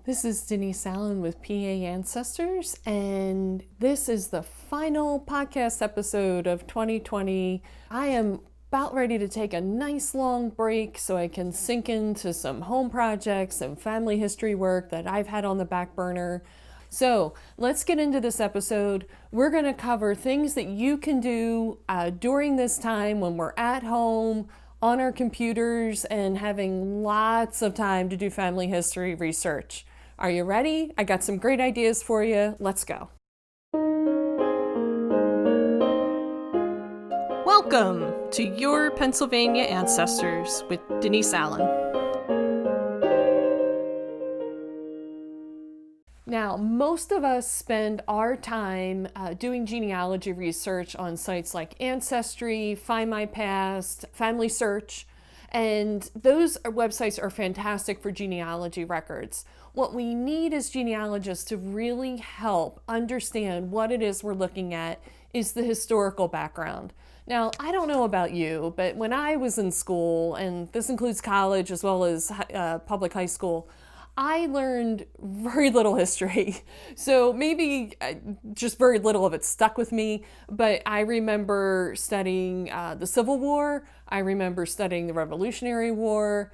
This is Denise Allen with PA Ancestors, and this is the final podcast episode of 2020. I am about ready to take a nice long break so I can sink into some home projects and family history work that I've had on the back burner. So let's get into this episode. We're going to cover things that you can do during this time when we're at home, on our computers, and having lots of time to do family history research. Are you ready? I got some great ideas for you. Let's go. Welcome to Your Pennsylvania Ancestors with Denise Allen. Now, most of us spend our time doing genealogy research on sites like Ancestry, Find My Past, Family Search, and those websites are fantastic for genealogy records. What we need as genealogists to really help understand what it is we're looking at is the historical background. Now, I don't know about you, but when I was in school, and this includes college as well as public high school, I learned very little history. So maybe just very little of it stuck with me, but I remember studying the Civil War. I remember studying the Revolutionary War.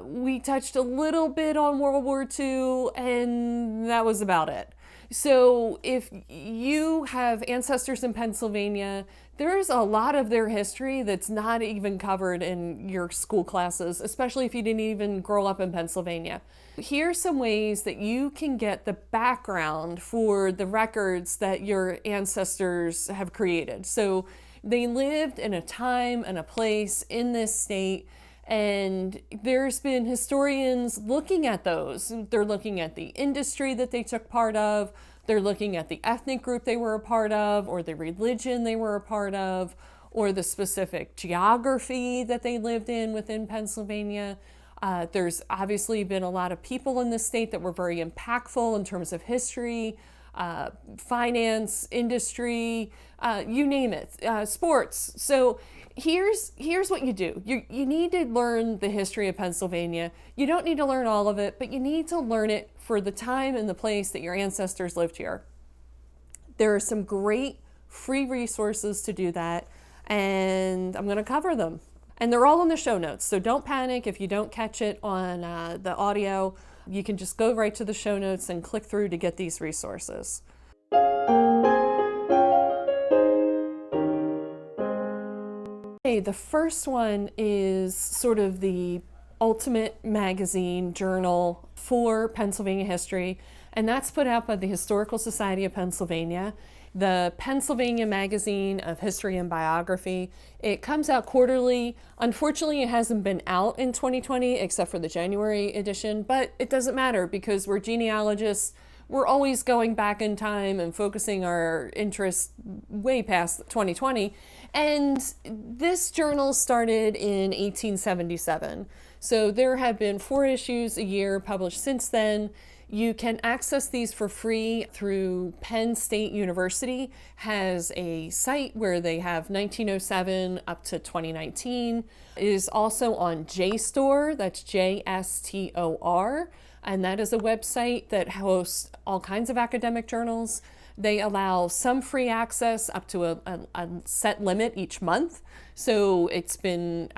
We touched a little bit on World War II, and that was about it. So if you have ancestors in Pennsylvania, there's a lot of their history that's not even covered in your school classes, especially if you didn't even grow up in Pennsylvania. Here's some ways that you can get the background for the records that your ancestors have created. So they lived in a time and a place in this state, and there's been historians looking at those. They're looking at the industry that they took part of. They're looking at the ethnic group they were a part of, or the religion they were a part of, or the specific geography that they lived in within Pennsylvania. There's obviously been a lot of people in this state that were very impactful in terms of history, finance, industry, you name it, sports. So here's what you do. You need to learn the history of Pennsylvania. You don't need to learn all of it, but you need to learn it for the time and the place that your ancestors lived here. There are some great free resources to do that, and I'm going to cover them. And they're all in the show notes, so don't panic if you don't catch it on the audio. You can just go right to the show notes and click through to get these resources. Okay, the first one is sort of the ultimate magazine journal for Pennsylvania history, and that's put out by the Historical Society of Pennsylvania. The Pennsylvania Magazine of History and Biography. It comes out quarterly. Unfortunately, it hasn't been out in 2020 except for the January edition, but it doesn't matter because we're genealogists. We're always going back in time and focusing our interest way past 2020. And this journal started in 1877. So there have been 4 issues a year published since then. You can access these for free through Penn State University, has a site where they have 1907 up to 2019. It is also on JSTOR, that's JSTOR, and that is a website that hosts all kinds of academic journals. They allow some free access up to a set limit each month. So it's been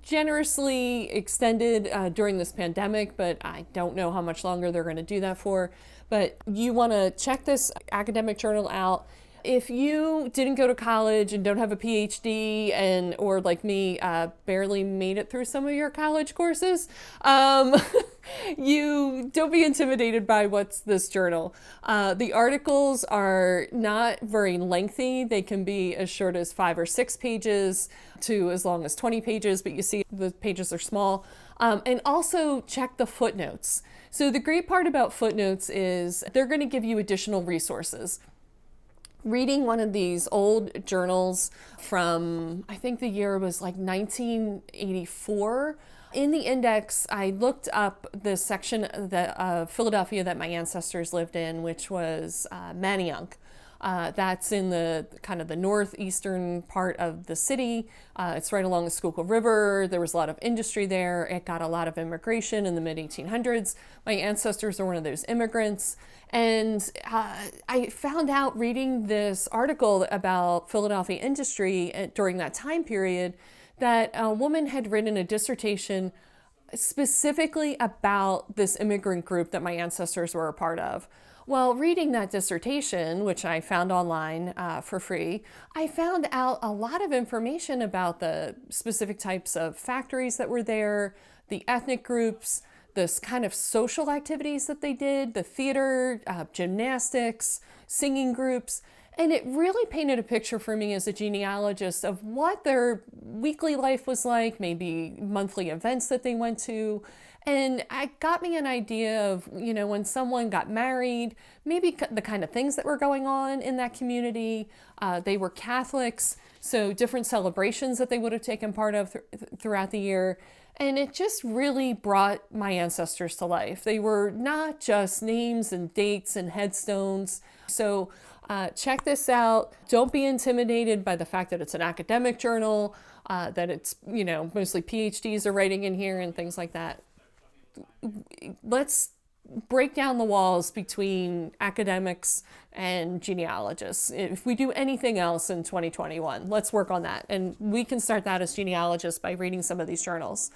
generously extended during this pandemic, but I don't know how much longer they're going to do that for. But you want to check this academic journal out. If you didn't go to college and don't have a PhD and or like me barely made it through some of your college courses, you don't be intimidated by what's this journal. The articles are not very lengthy. They can be as short as 5 or 6 pages to as long as 20 pages, but you see the pages are small. And also check the footnotes. So the great part about footnotes is they're going to give you additional resources. Reading one of these old journals from, I think the year was like 1984, in the index, I looked up the section of Philadelphia that my ancestors lived in, which was Manayunk. That's in the kind of the northeastern part of the city. It's right along the Schuylkill River. There was a lot of industry there. It got a lot of immigration in the mid 1800s. My ancestors are one of those immigrants. And I found out reading this article about Philadelphia industry during that time period that a woman had written a dissertation specifically about this immigrant group that my ancestors were a part of. Well, reading that dissertation, which I found online for free, I found out a lot of information about the specific types of factories that were there, the ethnic groups, this kind of social activities that they did, the theater, gymnastics, singing groups. And it really painted a picture for me as a genealogist of what their weekly life was like, maybe monthly events that they went to. And it got me an idea of, when someone got married, maybe the kind of things that were going on in that community. They were Catholics, so different celebrations that they would have taken part of throughout the year. And it just really brought my ancestors to life. They were not just names and dates and headstones. So check this out. Don't be intimidated by the fact that it's an academic journal, that it's, mostly PhDs are writing in here and things like that. Let's break down the walls between academics and genealogists. If we do anything else in 2021, let's work on that. And we can start that as genealogists by reading some of these journals.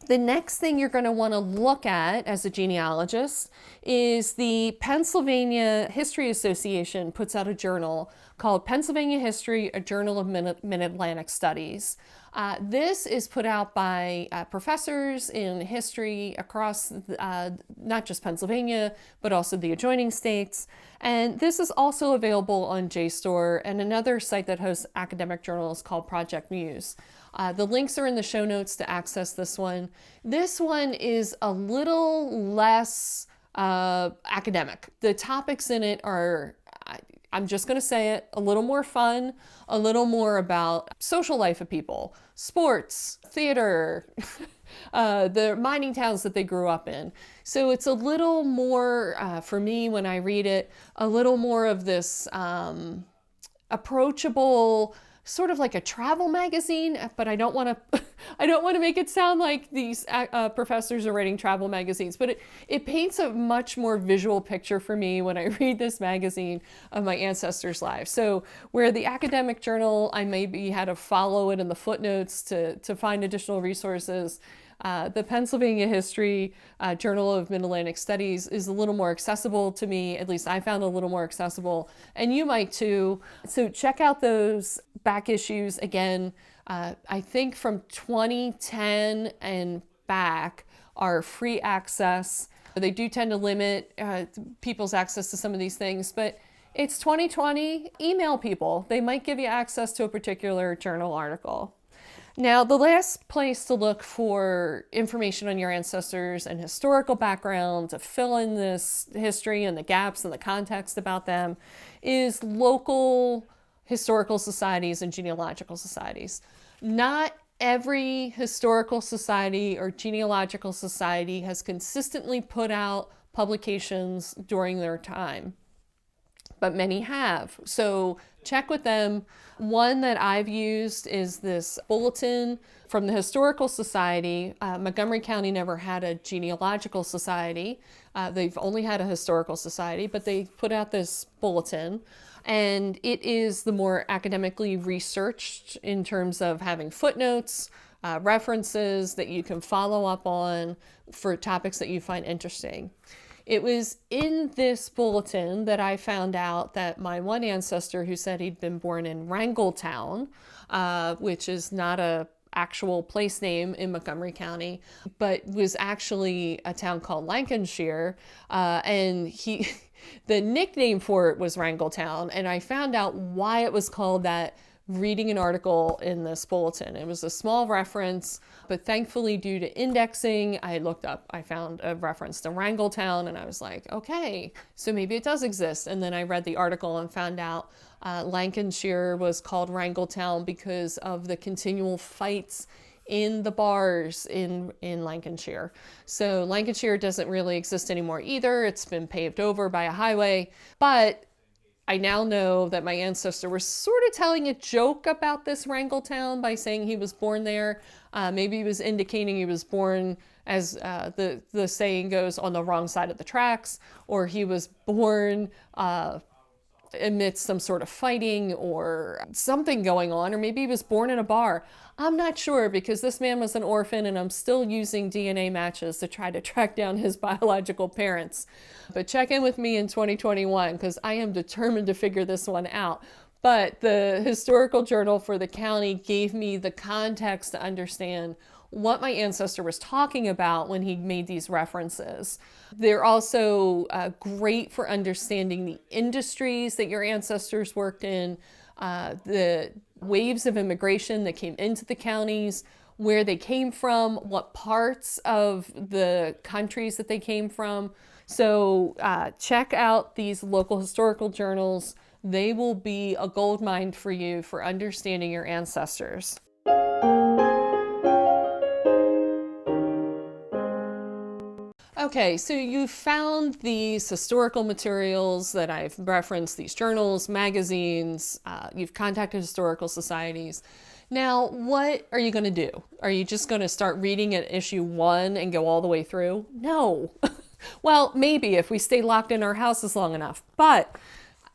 The next thing you're going to want to look at as a genealogist is the Pennsylvania History Association puts out a journal called Pennsylvania History, a Journal of Mid-Atlantic Studies. This is put out by professors in history across not just Pennsylvania, but also the adjoining states. And this is also available on JSTOR and another site that hosts academic journals called Project Muse. The links are in the show notes to access this one. This one is a little less academic. The topics in it are, I'm just going to say it, a little more fun, a little more about social life of people, sports, theater, the mining towns that they grew up in. So it's a little more, for me when I read it, a little more of this approachable, sort of like a travel magazine, but I don't want to make it sound like these professors are writing travel magazines, but it paints a much more visual picture for me when I read this magazine of my ancestors' lives. So where the academic journal, I maybe had to follow it in the footnotes to find additional resources. The Pennsylvania History Journal of Mid-Atlantic Studies is a little more accessible to me. At least I found it a little more accessible, and you might too. So check out those back issues again. I think from 2010 and back are free access. They do tend to limit people's access to some of these things, but it's 2020. Email people. They might give you access to a particular journal article. Now, the last place to look for information on your ancestors and historical background to fill in this history and the gaps and the context about them is local historical societies and genealogical societies. Not every historical society or genealogical society has consistently put out publications during their time, but many have. So check with them. One that I've used is this bulletin from the Historical Society. Montgomery County never had a genealogical society. They've only had a historical society, but they put out this bulletin. And it is the more academically researched in terms of having footnotes, references that you can follow up on for topics that you find interesting. It was in this bulletin that I found out that my one ancestor who said he'd been born in Wrangletown, which is not a actual place name in Montgomery County, but was actually a town called Lancashire, and the nickname for it was Wrangletown, and I found out why it was called that reading an article in this bulletin. It was a small reference, but thankfully due to indexing, I found a reference to Wrangletown, and I was like, okay, so maybe it does exist. And then I read the article and found out Lancashire was called Wrangletown because of the continual fights in the bars in Lancashire. So Lancashire doesn't really exist anymore either. It's been paved over by a highway, but I now know that my ancestor was sort of telling a joke about this Wrangell town by saying he was born there. Maybe he was indicating he was born, as the saying goes, on the wrong side of the tracks, or he was born amidst some sort of fighting or something going on, or maybe he was born in a bar. I'm not sure, because this man was an orphan and I'm still using DNA matches to try to track down his biological parents. But check in with me in 2021, because I am determined to figure this one out. But the historical journal for the county gave me the context to understand what my ancestor was talking about when he made these references. They're also great for understanding the industries that your ancestors worked in, the waves of immigration that came into the counties, where they came from, what parts of the countries that they came from. So check out these local historical journals. They will be a goldmine for you for understanding your ancestors. Okay, so you found these historical materials that I've referenced, these journals, magazines, you've contacted historical societies. Now, what are you going to do? Are you just going to start reading at issue 1 and go all the way through? No. Well, maybe if we stay locked in our houses long enough. But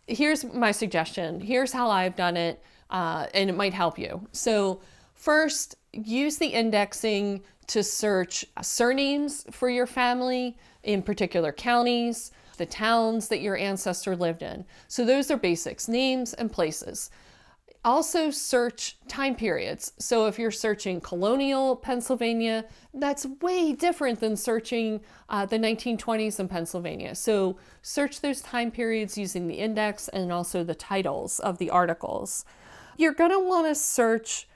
here's my suggestion. Here's how I've done it, and it might help you. So first, use the indexing to search surnames for your family, in particular counties, the towns that your ancestor lived in. So those are basics, names and places. Also search time periods. So if you're searching colonial Pennsylvania, that's way different than searching the 1920s in Pennsylvania. So search those time periods using the index and also the titles of the articles. You're going to want to search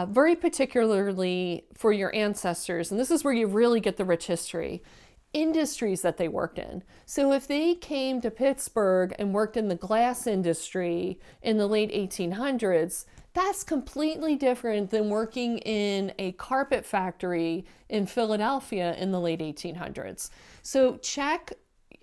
very particularly for your ancestors, and this is where you really get the rich history, industries that they worked in. So if they came to Pittsburgh and worked in the glass industry in the late 1800s, that's completely different than working in a carpet factory in Philadelphia in the late 1800s. So check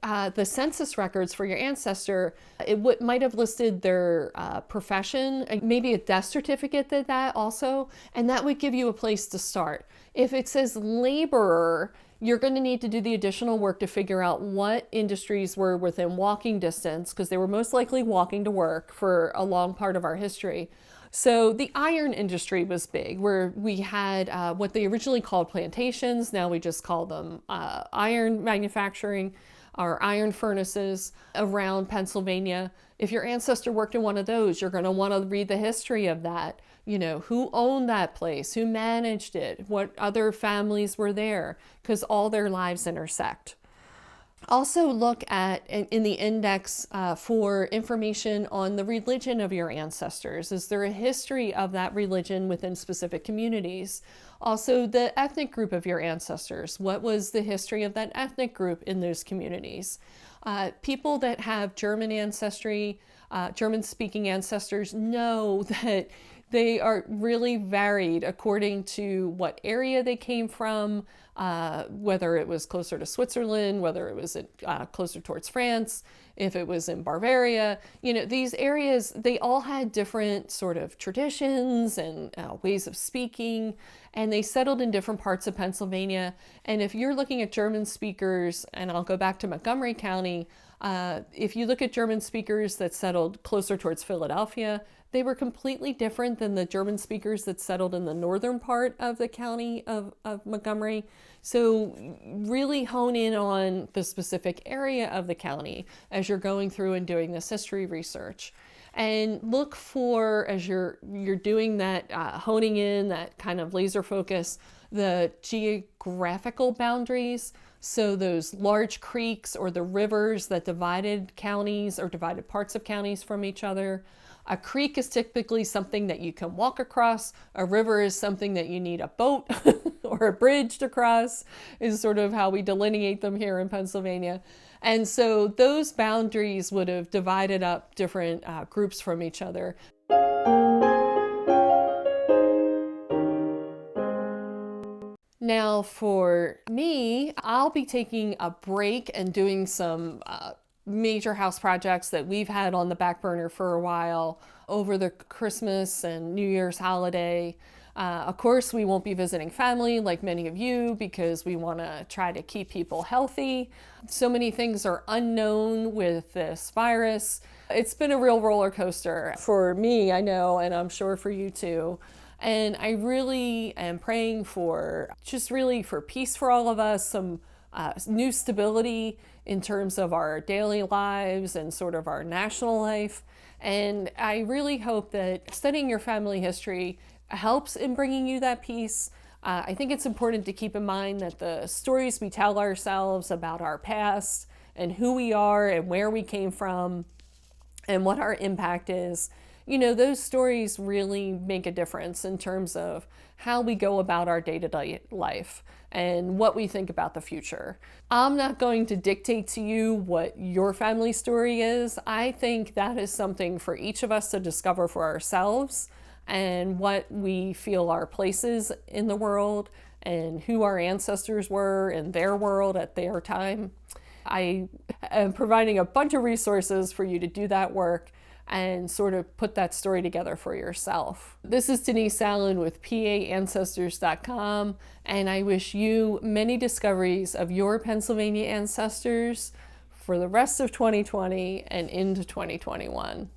the census records for your ancestor. It might have listed their profession, maybe a death certificate did that also, and that would give you a place to start. If it says laborer, you're going to need to do the additional work to figure out what industries were within walking distance, because they were most likely walking to work for a long part of our history. So the iron industry was big, where we had what they originally called plantations. Now we just call them iron manufacturing, or iron furnaces around Pennsylvania. If your ancestor worked in one of those, you're going to want to read the history of that. You know, who owned that place, who managed it, what other families were there, because all their lives intersect. Also look at, in the index, for information on the religion of your ancestors. Is there a history of that religion within specific communities? Also, the ethnic group of your ancestors. What was the history of that ethnic group in those communities? People that have German ancestry, German-speaking ancestors, know that they are really varied according to what area they came from, whether it was closer to Switzerland, whether it was closer towards France, if it was in Bavaria. You know, these areas, they all had different sort of traditions and ways of speaking, and they settled in different parts of Pennsylvania. And if you're looking at German speakers, and I'll go back to Montgomery County, if you look at German speakers that settled closer towards Philadelphia, they were completely different than the German speakers that settled in the northern part of the county of Montgomery. So really hone in on the specific area of the county as you're going through and doing this history research. And look for, as you're doing that, honing in, that kind of laser focus, the geographical boundaries. So those large creeks or the rivers that divided counties or divided parts of counties from each other. A creek is typically something that you can walk across. A river is something that you need a boat or a bridge to cross, is sort of how we delineate them here in Pennsylvania. And so those boundaries would have divided up different groups from each other. Now for me, I'll be taking a break and doing some major house projects that we've had on the back burner for a while over the Christmas and New Year's holiday. Of course, we won't be visiting family like many of you because we want to try to keep people healthy. So many things are unknown with this virus. It's been a real roller coaster for me, I know, and I'm sure for you too. And I really am praying for just really for peace for all of us, some new stability in terms of our daily lives and sort of our national life. And I really hope that studying your family history helps in bringing you that peace. I think it's important to keep in mind that the stories we tell ourselves about our past and who we are and where we came from and what our impact is, you know, those stories really make a difference in terms of how we go about our day-to-day life and what we think about the future. I'm not going to dictate to you what your family story is. I think that is something for each of us to discover for ourselves, and what we feel our places in the world and who our ancestors were in their world at their time. I am providing a bunch of resources for you to do that work and sort of put that story together for yourself. This is Denise Allen with PAancestors.com, and I wish you many discoveries of your Pennsylvania ancestors for the rest of 2020 and into 2021.